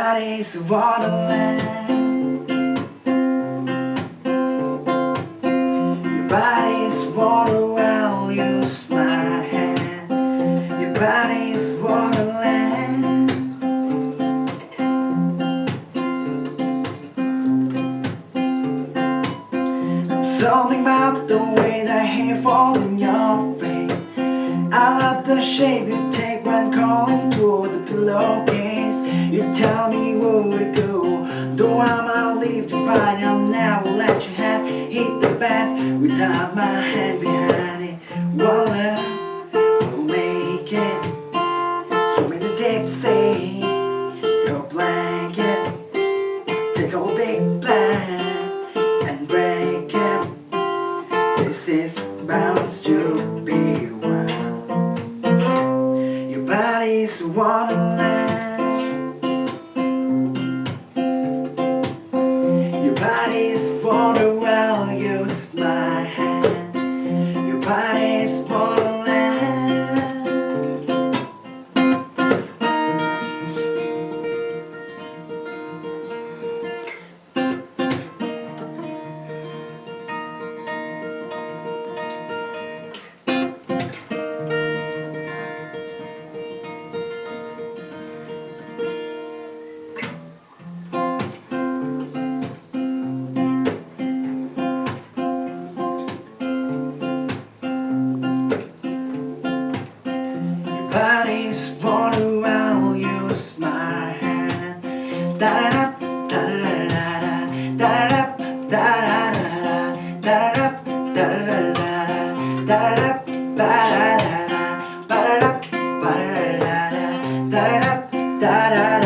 body's Wonderland. Your body's water, well, use my hand. Your body's Wonderland. And something about the way the hair falls in your face. I love the shape you take when calling toward the pillowcase. You tell me where to go, though I might leave to find. I'll never let your head hit the bed without my hand behind it. Wonder will make it. So many deep say your blanket. Take a big plan and break it. This is bound to be wild. Your body's Wonderland. Your body's for the well, use my hand. Your body's Wonderland. Body's water, I'll use my hand. Da da da da da da da da da da da da da